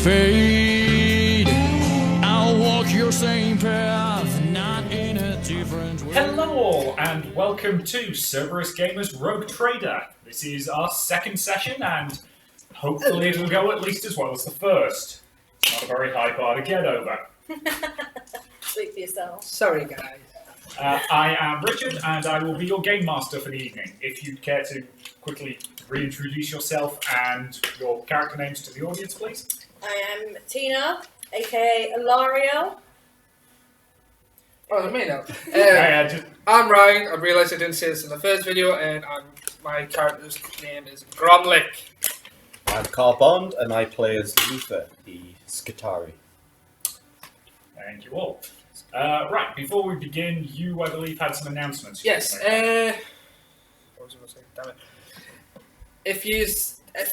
fade. I'll walk your same path, not in a different way. Hello all, and welcome to Cerberus Gamers Rogue Trader. This is our second session, and hopefully it'll go at least as well as the first. It's not a very high bar to get over. Speak for yourself. Sorry, guys. I am Richard, and I will be your game master for the evening. If you'd care to quickly reintroduce yourself and your character names to the audience, please. I am Tina, aka Ilario. Oh, it's me now. Just, I'm Ryan. I realised I didn't say this in the first video, and my character's name is Gromlick. I'm Carl Bond, and I play as Luther, the Skitari. thank you all. Right, before we begin, you, I believe, had some announcements. Yes. What was I going to say? Damn it. If you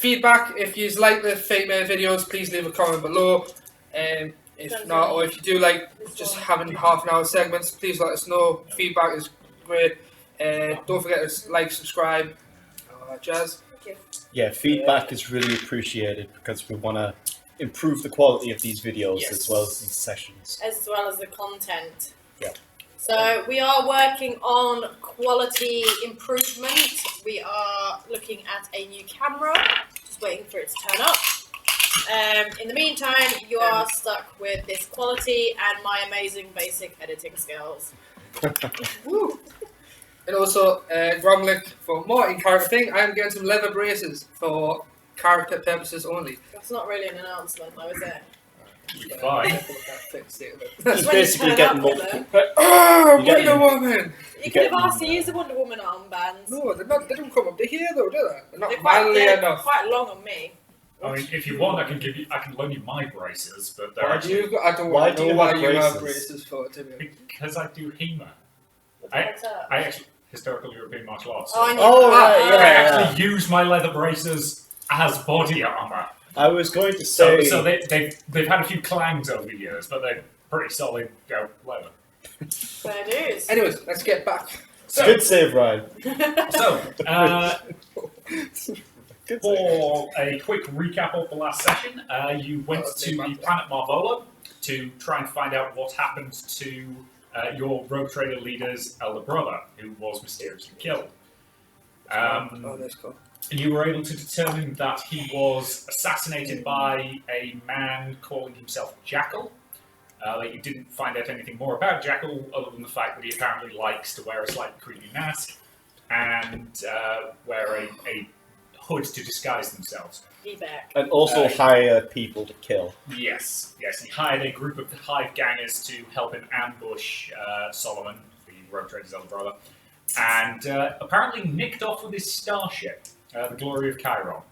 feedback, if you like the Fate Mail videos, please leave a comment below. If not, or if you do like just having half an hour segments, please let us know. Feedback is great. Don't forget to like, subscribe, all that jazz. Thank you. Yeah, feedback is really appreciated because we want to improve the quality of these videos as well as these sessions. As well as the content. Yeah. So we are working on quality improvement. We are looking at a new camera, just waiting for it to turn up. In the meantime, you are stuck with this quality and my amazing basic editing skills. Woo. And also, Gromlick, for more in-character thing, I'm getting some leather braces for character purposes only. That's not really an announcement though, is it? Fine. He's basically getting multiple. Oh, You Wonder Woman! You could have asked to use the Wonder Woman armbands. No, they don't come up to here though, do they? They're not They're quite, manly enough. quite long on me. I mean, if you want, I can loan you my braces, but they're Why do actually you? I don't Why know do you why have you have braces? braces for, to be because I do humour. What the heck's that? I actually historical European martial arts. Oh, I knew Oh, that. right, I yeah. actually use my leather braces as body armour. I was going to So, say... they've had a few clangs over the years, but they're pretty solid leather. There it is. Anyways, let's get back. So, Good save, Ryan. so Good save. for a quick recap of the last session, you went to the planet Marvola to try and find out what happened to your rogue trader leader's elder brother, who was mysteriously killed. Oh, that's cool. You were able to determine that he was assassinated by a man calling himself Jackal. That you didn't find out anything more about Jackal, other than the fact that he apparently likes to wear a slightly creepy mask and wear a hood to disguise themselves. Be back. And also hire people to kill. Yes, he hired a group of hive gangers to help him ambush Solomon, the rogue trader's elder brother, and apparently nicked off with his starship, the Glory of Chiron.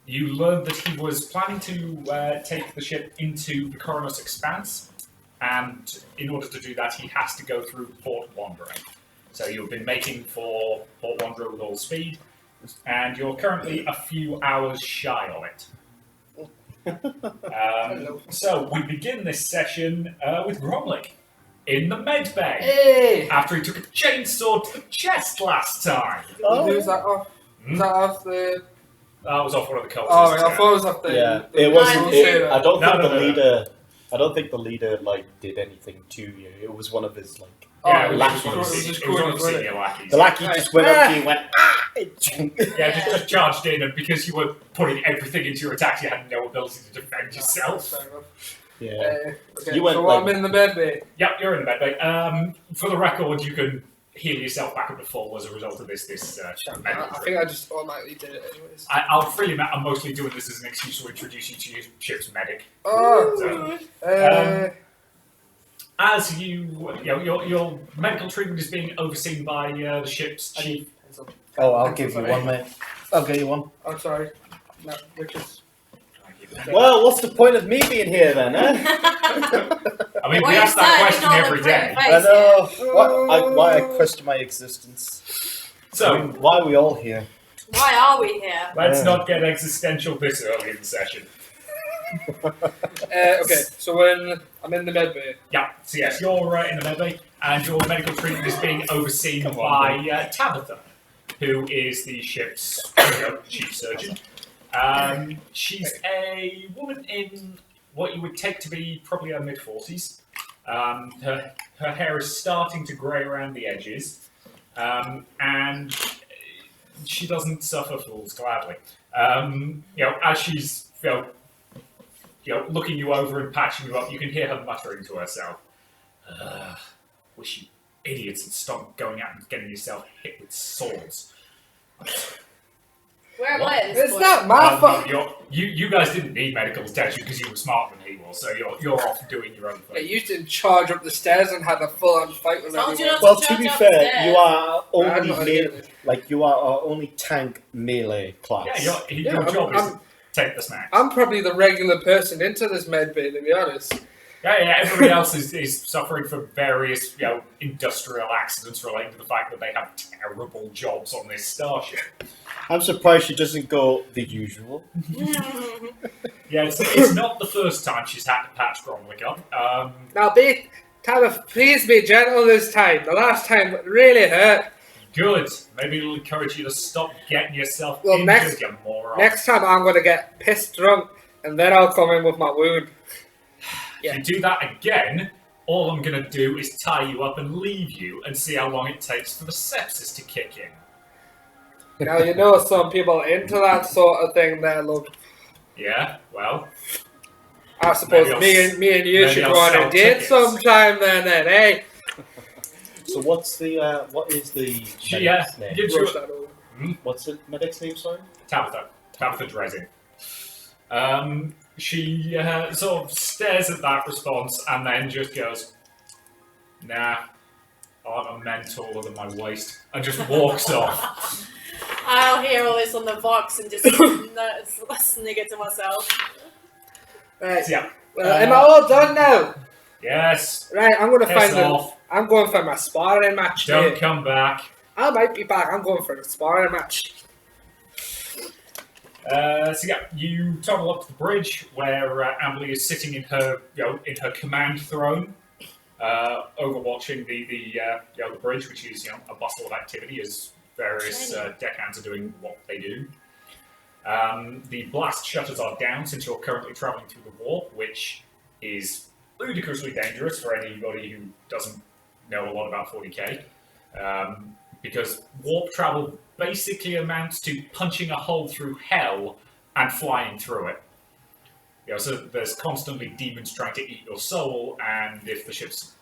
You learned that he was planning to take the ship into the Coronos Expanse, and in order to do that, he has to go through Port Wanderer. So you've been making for Port Wanderer with all speed, and you're currently a few hours shy of it. So we begin this session with Gromlick in the med bay Hey! after he took a chainsaw to the chest last time. Who's that off? Is that off the... That was off one of the cultists. Oh, I thought it was off the... Yeah, the it wasn't... the- I don't think No, the no. leader... I don't think the leader, like, did anything to you. It was one of his, like... Yeah, Oh, it was one of lackeys. the it was one of the senior lackeys. The lackey just went up to you and went, ah! Yeah, just charged in, and because you were putting everything into your attacks, you had no ability to defend yourself. Fair enough. Yeah. Okay, You went so like- I'm in the bed bay. Yep, you're in the med bay. For the record, you can heal yourself back up to full as a result of this I think I just automatically did it anyways. I'll freely admit I'm mostly doing this as an excuse to introduce you to your ship's medic. Oh! As your medical treatment is being overseen by the ship's chief. Oh, I'll give you one, mate. I'll give you one. I'm sorry. No, Richard's... Well, what's the point of me being here then, eh? I mean, Well, we you ask that certainly question got every the day. pretty I face know. Why I question my existence. So, I mean, why are we all here? here. Why are we here? let's not get existential this early in the session. Okay, so when I'm in the med bay... Yeah, so yes, you're in the med bay, and your medical treatment is being overseen by Tabitha, who is the ship's chief surgeon. She's a woman in what you would take to be probably her mid-40s. Her hair is starting to grey around the edges, and she doesn't suffer fools gladly. As she's looking you over and patching you up, you can hear her muttering to herself, "Wish you idiots would stop going out and getting yourself hit with swords." Where am I at this It's point? not my fault. You guys didn't need medical attention because you were smarter than he was, so you're off doing your own Yeah, thing. you didn't charge up the stairs and had a full-on fight with Told you everyone. not Well, to be Jump fair, upstairs. you are I'm only not you are our only tank melee class. Yeah, your job is to take the snacks. I'm probably the regular person into this med bay, to be honest. Yeah, everybody else is suffering from various, industrial accidents relating to the fact that they have terrible jobs on this starship. I'm surprised she doesn't go the usual. Yeah, it's not the first time she's had to patch Gromlick up. Now, Tama, please be gentle this time. The last time really hurt. Good. Maybe it'll encourage you to stop getting yourself Well, injured, you moron. Next time I'm going to get pissed drunk, and then I'll come in with my wound. If you do that again, all I'm going to do is tie you up and leave you and see how long it takes for the sepsis to kick in. Now, you know some people into that sort of thing there, look. Yeah, well, I suppose Maybe me and you should I'll go on sell a date tickets. sometime then, eh? So what is the she medic's name? gives you Rush that over. What's the medic's name, sorry? Tabitha Dresing. She sort of stares at that response and then just goes, "Nah, I'm a men taller than my waist," and just walks off. I'll hear all this on the Vox and just snigger to myself. Right. So, yeah. Am I all done now? Yes. Right, I'm going to Piss find off. I'm going for my sparring match. Don't here. come back. I might be back. I'm going for the sparring match. You toddle up to the bridge where Amberly is sitting in her, in her command throne, overwatching the bridge, which is a bustle of activity as various deckhands are doing what they do. The blast shutters are down since you're currently traveling through the warp, which is ludicrously dangerous for anybody who doesn't know a lot about 40k. Because warp travel basically amounts to punching a hole through hell and flying through it. So there's constantly demons trying to eat your soul, and if the ship's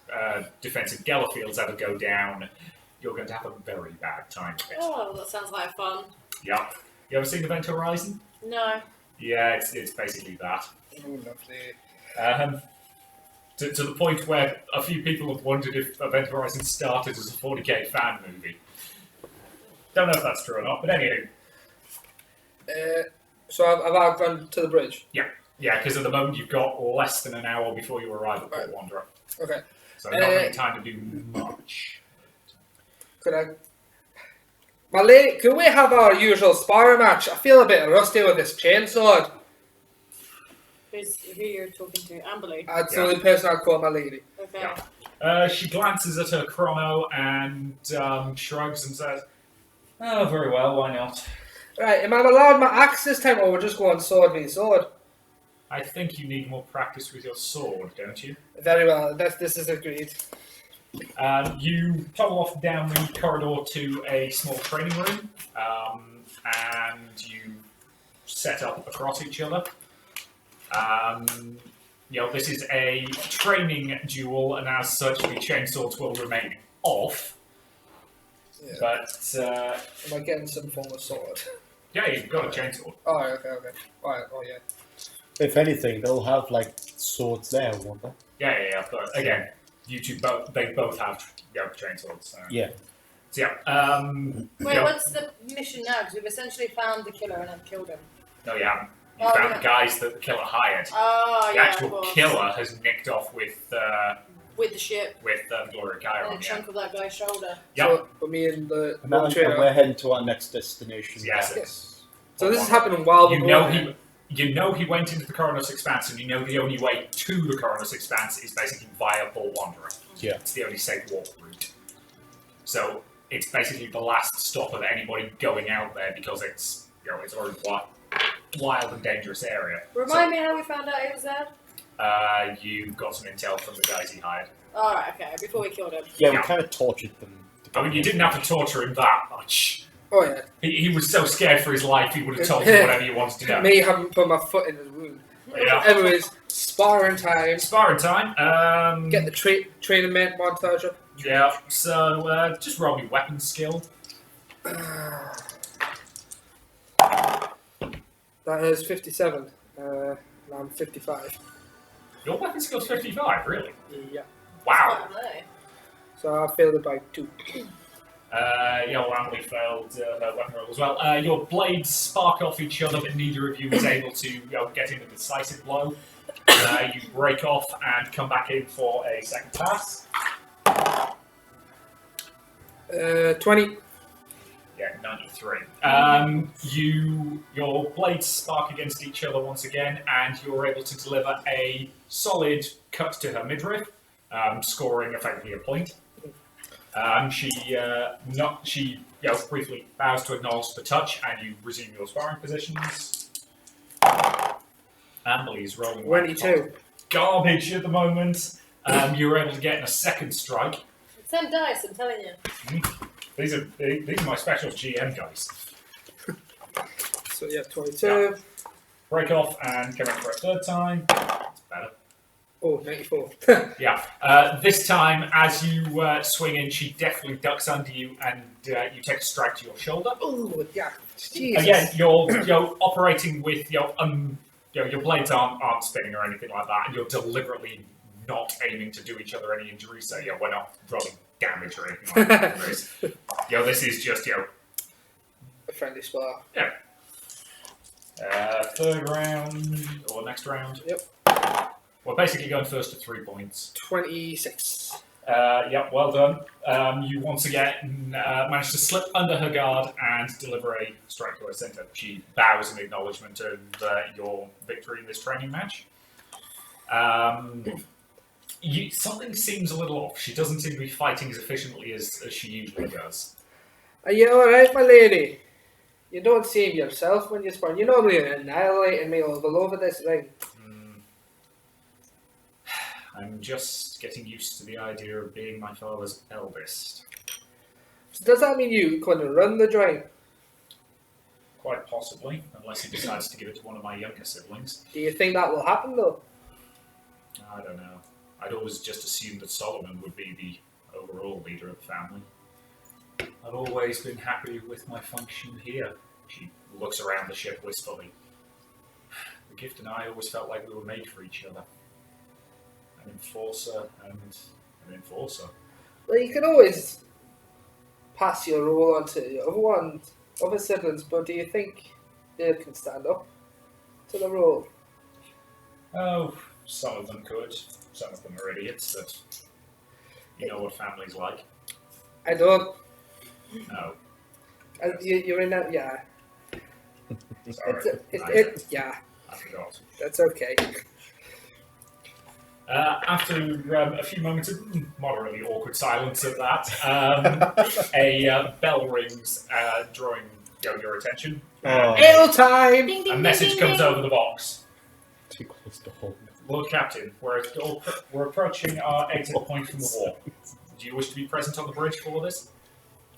defensive Geller fields ever go down, you're going to have a very bad time with it. Oh, that sounds like fun. Yep. You ever seen Event Horizon? No. Yeah, it's basically that. Oh, lovely. To the point where a few people have wondered if Event Horizon started as a 40k fan movie. Don't know if that's true or not, but anyway. So I've gone to the bridge. Yeah, because at the moment you've got less than an hour before you arrive at Port Wanderer. Okay. So not really time to do much. Could I... My lady, could we have our usual sparring match? I feel a bit rusty with this chainsword. Who you're talking to? Amberly. That's the only person I'd call my lady. Okay. Yeah. She glances at her chrono and shrugs and says, "Oh, very well, why not?" Right, am I allowed my axe this time, or we're just going sword v sword? I think you need more practice with your sword, don't you? Very well, this is agreed. You toddle off down the corridor to a small training room, and you set up across each other. This is a training duel, and as such, the chainswords will remain off. Yeah. But, Am I getting some form of sword? yeah, you've got a chainsword. Oh, okay. Alright, oh yeah. If anything, they'll have swords there, won't they? Yeah. But again, you two they both have chainswords. So. Yeah. So yeah. Wait, what's the mission now? Because we've essentially found the killer and have killed him. No, you haven't. You Oh, found yeah. the guys that the killer hired. Oh, The yeah, actual of course. killer has nicked off with With the ship Gloria and Chiron. a chunk of that guy's shoulder. Yep. So, for me and the And now trader. we're heading to our next destination. Yes. So this is happening while we're You know going. he went into the Coronos Expanse, and you know the only way to the Coronos Expanse is basically via Port Wanderer. Yeah. It's the only safe warp route. So it's basically the last stop of anybody going out there because it's it's already wild and dangerous area. Remind me how we found out he was there? you got some intel from the guys he hired. Alright, okay, before we killed him. Yeah, we Yeah. kind of tortured them. I mean, you didn't have to torture him that much. Oh yeah. He was so scared for his life, he would have told you whatever you wanted to know. Me haven't put my foot in his wound. Yeah. Anyways, sparring time. Sparring time. Get the training montage up. Yeah, so just roll me weapon skill. That is 57. And I'm 55. Your weapon skill's 55, really? Yeah. Wow. Oh, no. So I failed it by 2. Emily failed her weapon roll as well. Your blades spark off each other, but neither of you is able to get in a decisive blow. You break off and come back in for a second pass. 20. Yeah, 93. Your blades spark against each other once again, and you're able to deliver a solid cut to her midriff, scoring effectively a point. She briefly bows to acknowledge the touch, and you resume your sparring positions. Emily's rolling 22. garbage at the moment. You were able to get in a second strike. It's them dice, I'm telling you. These are my special GM dice. So yeah, 22. Yeah. Break off and come in for a third time. That's better. Oh, 94. Yeah. This time, as you swing in, she definitely ducks under you, and you take a strike to your shoulder. Oh, yeah. Jesus. Again, you're operating with your blades aren't spinning or anything like that, and you're deliberately not aiming to do each other any injury. So we're not rolling damage or anything like that. This is just A friendly spar. Yeah. Third round or next round. Yep. We're basically going first to 3 points. 26. Yep, well done. You once again managed to slip under her guard and deliver a strike to her center. She bows in acknowledgement of your victory in this training match. Something seems a little off. She doesn't seem to be fighting as efficiently as she usually does. Are you alright, my lady? You don't seem yourself when you spawn. You normally annihilating me all over this ring. I'm just getting used to the idea of being my father's eldest. So does that mean you couldn't run the joint? Quite possibly, unless he decides to give it to one of my younger siblings. Do you think that will happen though? I don't know. I'd always just assumed that Solomon would be the overall leader of the family. I've always been happy with my function here. She looks around the ship wistfully. The gift and I always felt like we were made for each other. An enforcer and an enforcer. Well, you can always pass your role on to your other siblings, but do you think they can stand up to the role? Oh, some of them could. Some of them are idiots that you know what family's like. I don't. No. You're in that, yeah. Sorry. Yeah, I forgot. that's okay. After a few moments of moderately awkward silence at that, a bell rings, drawing your attention. Ale time! Ding, ding, A ding, message ding, comes ding. over the box. Too close to home. Lord Captain, we're approaching our exit point from the war. Do you wish to be present on the bridge for this?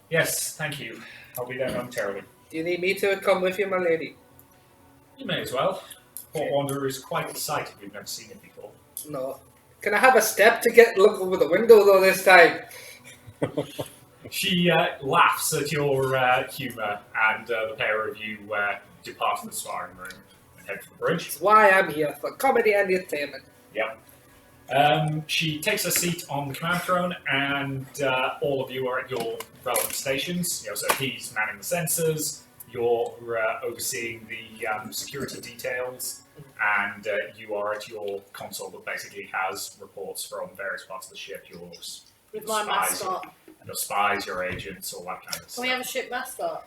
Yes, thank you. I'll be there momentarily. Do you need me to come with you, my lady? You may as well. Port Wanderer is quite the sight if you've never seen it before. No. Can I have a step to look over the window though this time? She laughs at your humour, and the pair of you depart from the sparring room and head for the bridge. It's why I'm here, for comedy and entertainment. Yep. She takes her seat on the command throne, and all of you are at your relevant stations. So he's manning the sensors, you're overseeing the security details, and you are at your console that basically has reports from various parts of the ship. With my mascot. Your spies, your agents, all that kind of Can stuff. we have a ship mascot?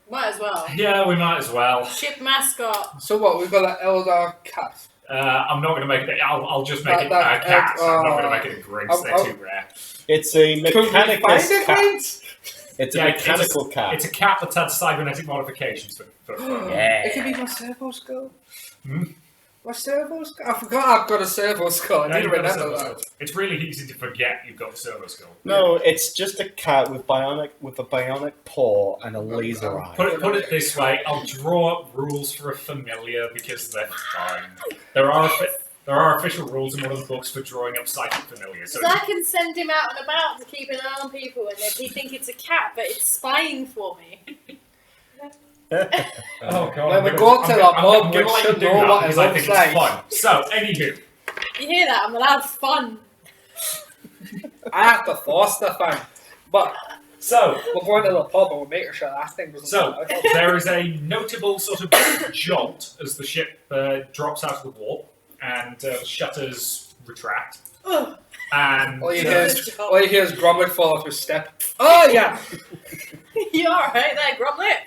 Might as well. Yeah, we might as well. Ship mascot. So what, we've got an elder cat. I'm not going to make it. I'll just make it a that- cat. I'm not going to oh. make it a grinch. They're too rare. It's a Could we mechanical find a cat. Grinch? It's a Yeah, mechanical cat. It's a cat that's had cybernetic modifications. It could be my servo skull. Hmm? My servo skull? I forgot I've got a servo skull. I No, need to you've got a remember servo that. skull. It's really easy to forget you've got a servo skull. No, it's just a cat with a bionic paw and a laser eye. Put it this way, I'll draw up rules for a familiar because they're fun. There are official rules in one of the books for drawing up psychic familiars. So So I can send him out and about to keep an eye on people, and if he think it's a cat, but it's spying for me. oh god, When we go to our mum, we let you should do know that what because it I think looks it's like. fun. So, anywho, You hear that? I'm allowed fun. I have to force the thing. But so we're going to the pub and we're making sure that thing doesn't So, come out. there is a notable sort of jolt as the ship drops out of the warp and the shutters retract. Ugh. And All you hear is Gromit fall off his step. Oh, yeah! You alright there, Gromlet?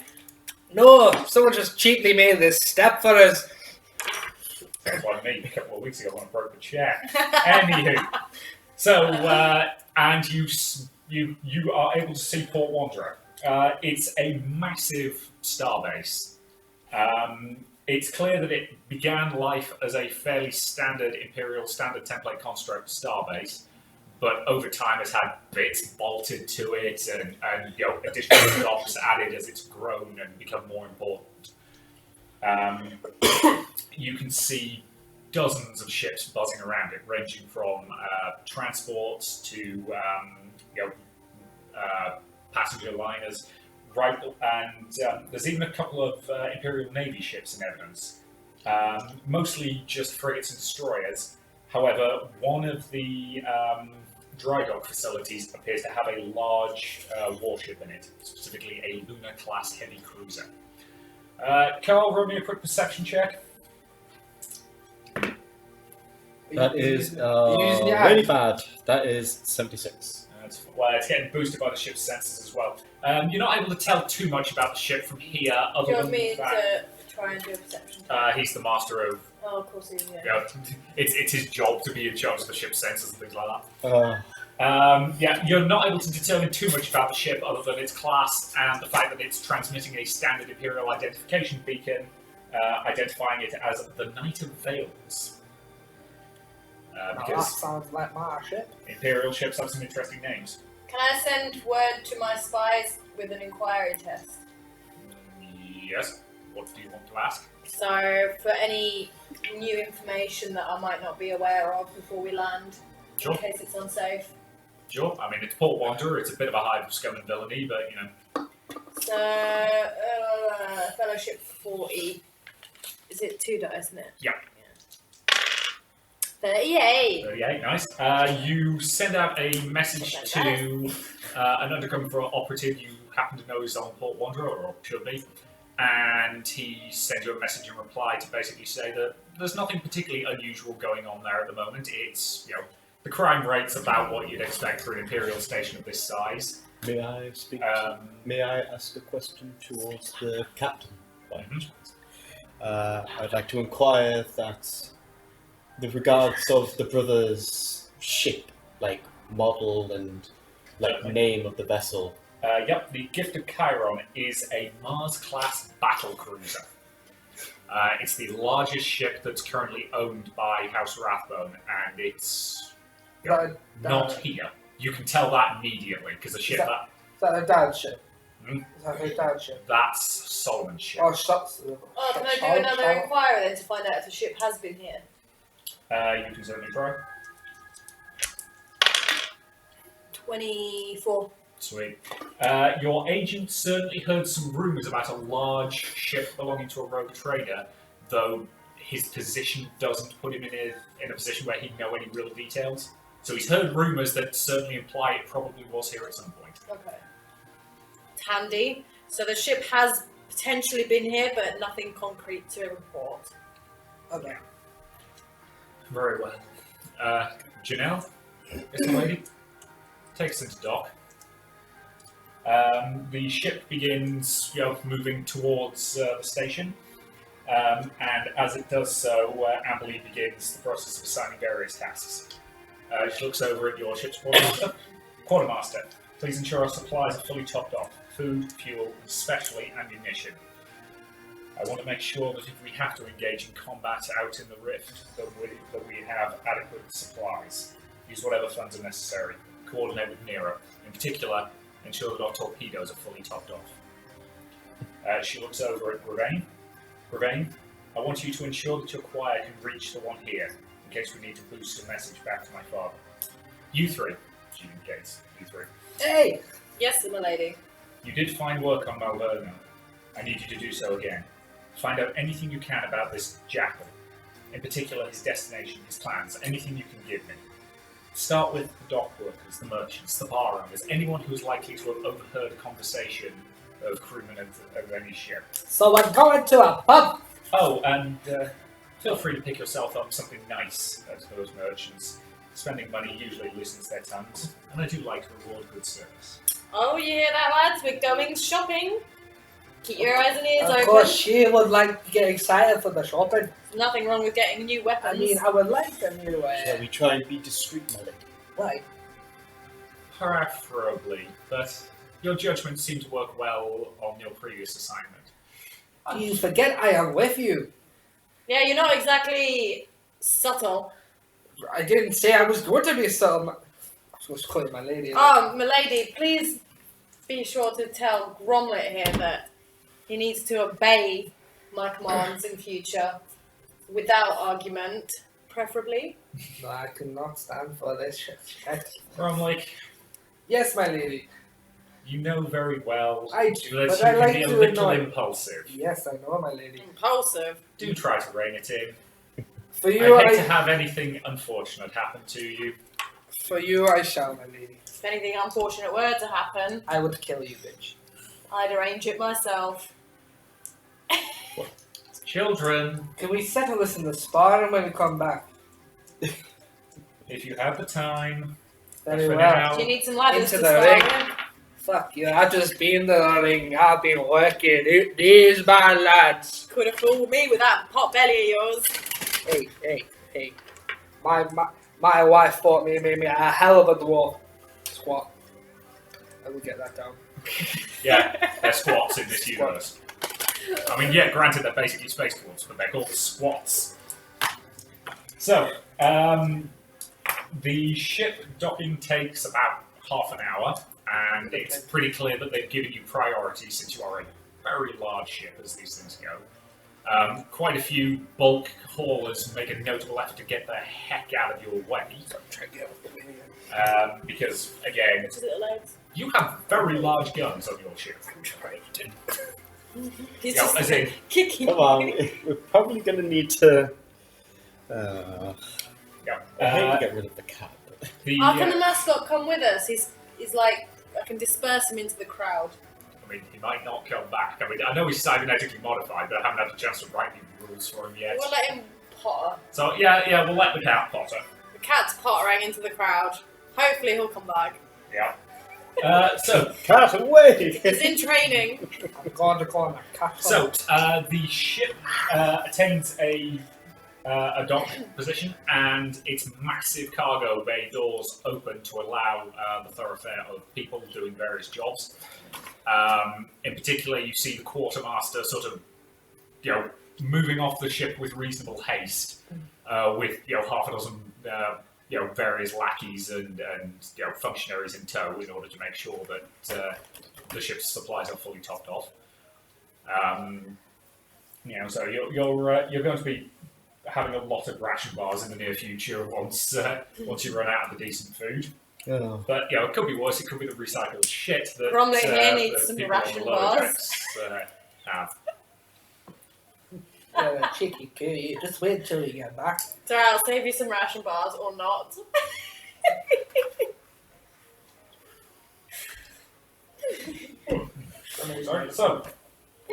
No, someone just cheaply made this step for us. that's what I mean a couple of weeks ago when I broke the chair. Anywho, so, and you are able to see Port Wanderer. It's a massive starbase. It's clear that it began life as a fairly standard Imperial standard template construct starbase, but over time has had bits bolted to it and additional docks added as it's grown and become more important. You can see dozens of ships buzzing around it, ranging from transports to passenger liners. Right, and there's even a couple of Imperial Navy ships in evidence, mostly just frigates and destroyers. However, one of the dry dock facilities appears to have a large warship in it, specifically a Luna-class heavy cruiser. Carl, roll me a quick perception check. That is using the eye? really bad. That is 76. It's getting boosted by the ship's sensors as well. You're not able to tell too much about the ship from here, Do other you than want me the fact to try and do a perception check? he's the master of. Oh, of course he is, yeah. It's his job to be in charge of the ship's sensors and things like Uh, that. You're not able to determine too much about the ship other than its class and the fact that it's transmitting a standard Imperial identification beacon, identifying it as the Knight of Vales. That Because sounds like my ship. Imperial ships have some interesting names. Can I send word to my spies with an inquiry test? Yes. What do you want to ask? So, for any new information that I might not be aware of before we land, Sure. in case it's unsafe. Sure. I mean, it's Port Wanderer. It's a bit of a hive of scum and villainy, but you know. So, Fellowship 40. Is it 2 dice, isn't it? Yeah. 38. 38, nice. You send out a message to an undercover operative you happen to know is on Port Wanderer, or should be, and he sends you a message in reply to basically say that there's nothing particularly unusual going on there at the moment. It's, the crime rate's about what you'd expect for an Imperial station of this size. may I speak? May I ask a question towards the captain? By any chance? I'd like to inquire that the regards of the brothers' ship, like model and like name of the vessel. Yep, the Gift of Chiron is a Mars-class battle cruiser. It's the largest ship that's currently owned by House Rathbone, and it's not here. You can tell that immediately because the ship Is that a dad's ship? Hmm? Is that a dad's ship? that's Solomon's ship. Oh, shucks. Oh, can I do another inquiry then to find out if the ship has been here? You can certainly try. 24. Sweet. Your agent certainly heard some rumours about a large ship belonging to a rogue trader, though his position doesn't put him in a position where he'd know any real details. So he's heard rumours that certainly imply it probably was here at some point. Okay. It's handy. So the ship has potentially been here, but nothing concrete to report. Okay. Very well. Janelle, is the lady? Takes into dock. The ship begins moving towards the station, and as it does so, Amberly begins the process of assigning various tasks. She looks over at your ship's quartermaster. Quartermaster, please ensure our supplies are fully topped off. Food, fuel, and especially ammunition. I want to make sure that if we have to engage in combat out in the rift, that we have adequate supplies. Use whatever funds are necessary. Coordinate with Nero. In particular, ensure that our torpedoes are fully topped off. She looks over at Gravane. Gravane, I want you to ensure that your choir can reach the one here, in case we need to boost a message back to my father. You three, she indicates, you three. Hey! Yes, my lady. You did fine work on Malverno. I need you to do so again. Find out anything you can about this jackal. In particular, his destination, his plans, anything you can give me. Start with the dock workers, the merchants, the bar owners, anyone who is likely to have overheard a conversation of crewmen of any ship. So we're going to a pub! Oh, and feel free to pick yourself up something nice at those merchants. Spending money usually loosens their tongues, and I do like to reward good service. Oh, you hear that, lads? We're going shopping. Keep your eyes and ears Of open. course, she would like to get excited for the shopping. There's nothing wrong with getting new weapons. I mean, I would like a new Shall we try and be discreet, my lady? Why? Preferably, but your judgment seemed to work well on your previous assignment. You forget I am with you. Yeah, you're not exactly subtle. I didn't say I was going to be some. I was calling my lady. Oh, milady, please be sure to tell Gromlet here that he needs to obey my commands in future without argument, preferably. No, I could not stand for this shit. I'm like, Yes, my lady. you know very well I do, that but you I can like be a to little annoy. impulsive. Yes, I know, my lady. Impulsive. Do try to rein it in. For you, I hate to have anything unfortunate happen to you. For you, I shall, my lady. If anything unfortunate were to happen, I would kill you, bitch. I'd arrange it myself. Children, Can we settle this in the spa when we come back? if you have the time, Very for well. now. Do you need some ladders Into to the start ring. with? Fuck you, I've just been to the ring. I've been working. These my lads. Could have fooled me with that pot belly of yours. Hey. My wife fought me and made me a hell of a dwarf. Squat. I will get that down. Yeah, they're squats in this universe. I mean, yeah, granted they're basically space dwarfs, but they're called squats. So, the ship docking takes about half an hour, and it's pretty clear that they've given you priority since you are a very large ship as these things go. Quite a few bulk haulers make a notable effort to get the heck out of your way. Because, again, Just little legs. you have very large guns on your ship. He's Yeah, just as in, kicking Come on, me. we're probably going to need to. yeah. I hate to get rid of the cat. But The, Can the mascot come with us? He's like, I can disperse him into the crowd. I mean, he might not come back. I mean, I know he's cybernetically modified, but I haven't had a chance to write any rules for him yet. We'll let him potter. So, yeah, we'll let the cat potter. The cat's pottering into the crowd. Hopefully he'll come back. Yeah. So, cat away! He's in training. I'm going to corner. the ship attains a dock position, and its massive cargo bay doors open to allow the thoroughfare of people doing various jobs. In particular, you see the quartermaster sort of, moving off the ship with reasonable haste, with half a dozen various lackeys and functionaries in tow in order to make sure that the ship's supplies are fully topped off. So you're going to be having a lot of ration bars in the near future once you run out of the decent food. Oh. But it could be worse. It could be the recycled shit that Bromley here needs that some people on the ration lower bars. decks, have. Cheeky cootie. Just wait till you get back. So I'll save you some ration bars or not. Sorry. So,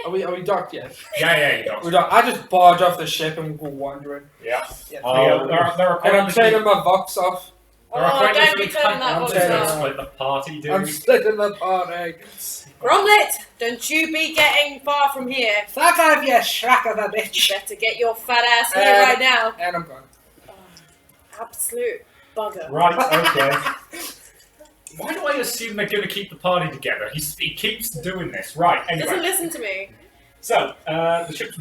Are we docked yet? yeah, you don't. We're docked. I just barge off the ship and go wandering. Yeah. Yeah. There are quite And I'm literally- turning my vox off. there are Oh, quite don't literally be turning that tight box boxes that off. split the party, dude. I'm splitting the party. Gromlet, don't you be getting far from here. Fuck off, you schrack of a bitch. Better get your fat ass here right now. And I'm gone. Absolute bugger. Right, okay. Why do I assume they're going to keep the party together? He keeps doing this. Right, Doesn't anyway. listen to me. So, the ship's,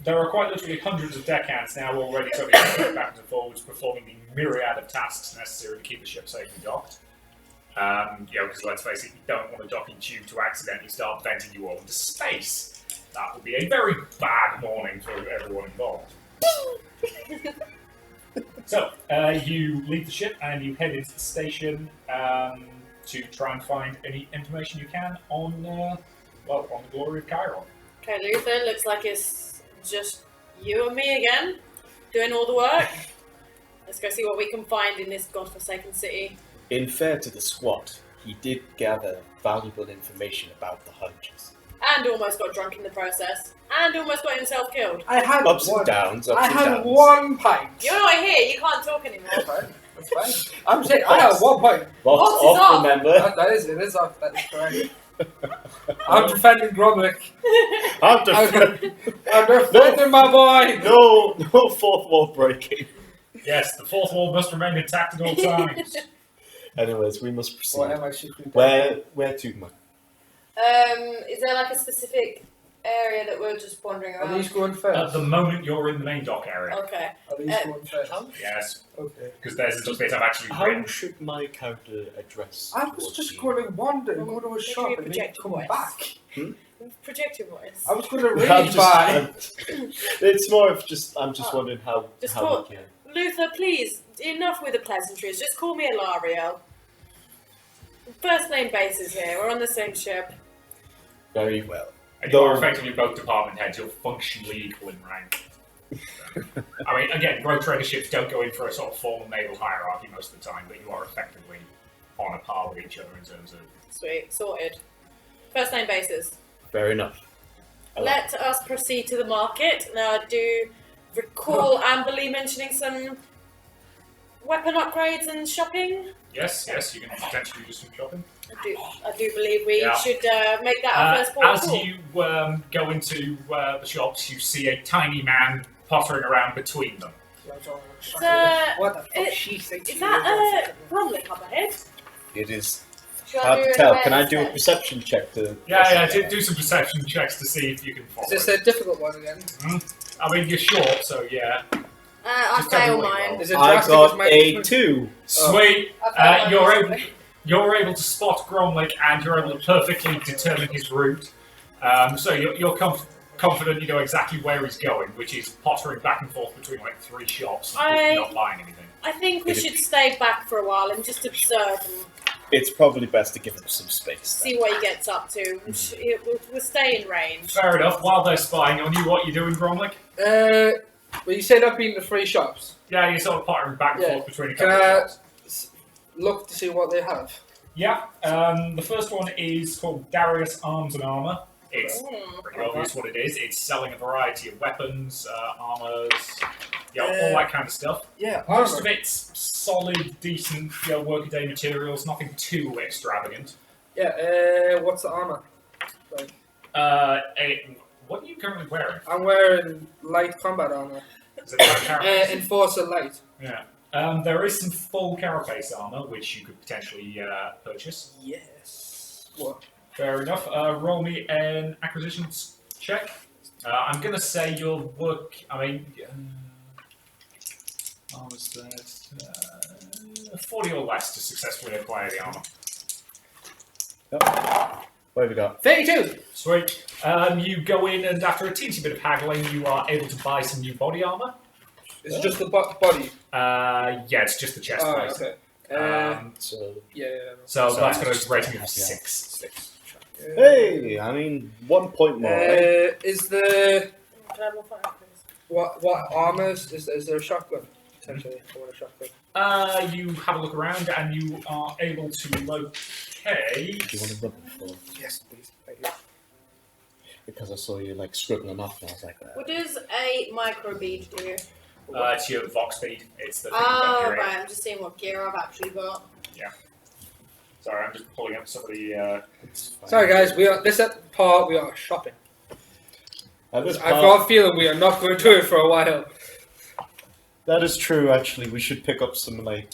there are quite literally hundreds of deckhands now already backwards and forwards, performing the myriad of tasks necessary to keep the ship safely docked. Because let's face it, you don't want a docking tube to accidentally start venting you all into space. That would be a very bad morning for everyone involved. So, you leave the ship and you head into the station to try and find any information you can on the glory of Chiron. Okay, Luther, looks like it's just you and me again, doing all the work. Let's go see what we can find in this godforsaken city. In fair to the squad, he did gather valuable information about the hunters. And almost got drunk in the process. And almost got himself killed. I had Ups one. and downs, I and had downs. 1 pint. You're not here, you can't talk anymore. That's fine. That's fine. I'm saying I had 1 pint. Lots Box is off, off. remember? It is off. That is correct. I'm defending Gromlich. I'm defending. I'm defending my boy. No fourth wall breaking. Yes, the fourth wall must remain intact at all times. Anyways, we must proceed. What am I secretly Where to, Mike? Is there like a specific area that we're just wandering Are around? these going first? At the moment, you're in the main dock area. Okay. Are these going first? Yes, Okay. because there's a bit I've actually How written. should my character address? I was towards just you? going to wander and go to a Maybe shop you and project then come your voice. back. Project your voice. I was going to I'm read just- by. It's more of just. I'm just Oh. wondering how. Just how talk. we can. Luther, please, enough with the pleasantries. Just call me Ilario. First name basis here. We're on the same ship. Very well. And you are effectively both department heads. You're functionally equal in rank. I mean, again, rogue trader ships don't go in for a sort of formal naval hierarchy most of the time, but you are effectively on a par with each other in terms of... Sweet, sorted. First name basis. Fair enough. I like Let us proceed to the market. Now, I do recall Amberly mentioning some weapon upgrades and shopping. Yes, you can potentially do some shopping. I do believe we Yeah. should make that our first port of As call. you go into the shops, you see a tiny man pottering around between them. What the fuck it- she thinks Is she that a Bromley up ahead? It is Should hard do to an tell. Can I awareness do a check? perception check to? Do some perception checks to see if you can follow Is this it. a difficult one again? I mean, you're short, so yeah. I Just tell me fail what you mine. roll. Is it I drastic as got my a 2. Sweet. I fail You're mine. you're able to spot Gromlich and you're able to perfectly determine his route. So you're confident you know exactly where he's going, which is pottering back and forth between like 3 shops, not buying anything. I think we Is it- should stay back for a while and just observe and It's probably best to give him some space. see what he gets up to. We'll stay in range. Fair enough. While they're spying on you, what you doing, Gromlich? Well, you said I've been to 3 shops. Yeah, you're sort of pottering back and Yeah. forth between a Can couple I- of shops. Look to see what they have. Yeah, the first one is called Darius Arms and Armor. It's pretty obvious what it is. It's selling a variety of weapons, armors, all that kind of stuff. Yeah, Most armor. of it's solid, decent, workaday materials, nothing too extravagant. Yeah, what's the armor? Like, What are you currently wearing? I'm wearing light combat armor. Is it like carapace? Enforcer light. Yeah. There is some full carapace armor, which you could potentially purchase. Yes. What? Fair enough. Roll me an acquisitions check. I'm going to say your work. I mean, what was that? 40 or less to successfully acquire the armor. What have we got? 32! Sweet. You go in, and after a teensy bit of haggling, you are able to buy some new body armor. It's just the body. Yeah, it's just the chest Oh, plate. okay. So, Yeah. So So that's got that's a rating of yeah. 6. hey, I mean, 1 point more. Right? Is the Can I have more fire, please? what armors? Is there a shotgun? Essentially, I want a shotgun. You have a look around, and you are able to locate. Do you want to rub it for? Yes, please. Thank you. Because I saw you like scribbling off, and I was like, What does a micro bead do? It's your Vox speed. It's the thing Oh, that you're in. right. I'm just seeing what gear I've actually got. Sorry, I'm just pulling up some of the. it's fine. Sorry, guys. We are this part. We are shopping. At this I've part- got a feeling we are not going to do it for a while. That is true, actually. We should pick up some, like,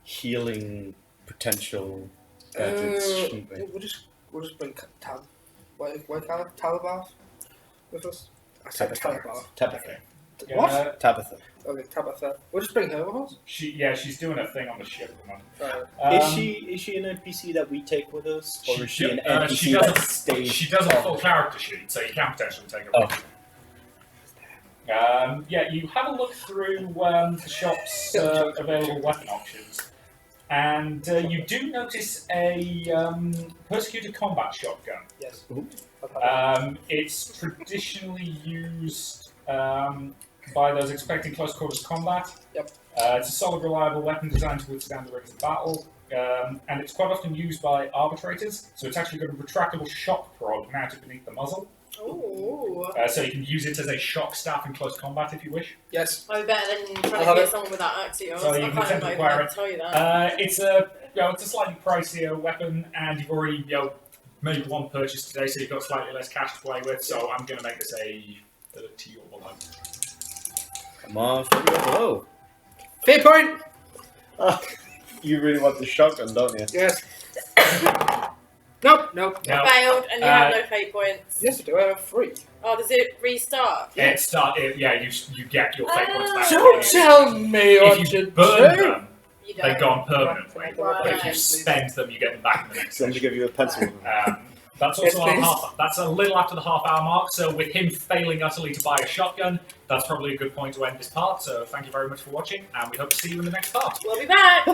healing potential gadgets, shouldn't we? We'll just bring Tam. Why can't Talabath with us? I said Talabath. Tabitha. What? Tabitha. Okay, Tabitha. We'll just bring her with us. She's doing a thing on the ship at the moment. Is she an NPC that we take with us, or is she an she NPC does that a- stays? She does a full character sheet, so you can potentially take her. Oh. Yeah, you have a look through the shop's available weapon options, and you do notice a persecuted combat shotgun. Yes. It's traditionally used by those expecting close quarters combat. Yep. It's a solid, reliable weapon designed to withstand the rigors of battle, and it's quite often used by arbitrators. So it's actually got a retractable shock prod mounted beneath the muzzle. Ooh. So you can use it as a shock staff in close combat if you wish. Yes. I'm better than trying I'll to have get it. someone with that axe of yours. So I you can't can even attempt to know acquire how it. to tell you that. It's a slightly pricier weapon, and you've already made one purchase today, so you've got slightly less cash to play with. So I'm going to make this a 30 or below. Come on, hello. Fair point. You really want the shotgun, don't you? Yes. Nope. Now, Failed, and you have no fate points. Yes, I do. I have 3. Oh, does it restart? you get your fate points back. Don't tell me what If you to burn do. them, You they're don't. gone permanently. Right. But if you spend them, you get them back in the next So I'm going to session. give you a pencil. That's Yes, also our please. half. That's a little after the half-hour mark. So with him failing utterly to buy a shotgun, that's probably a good point to end this part. So thank you very much for watching, and we hope to see you in the next part. We'll be back.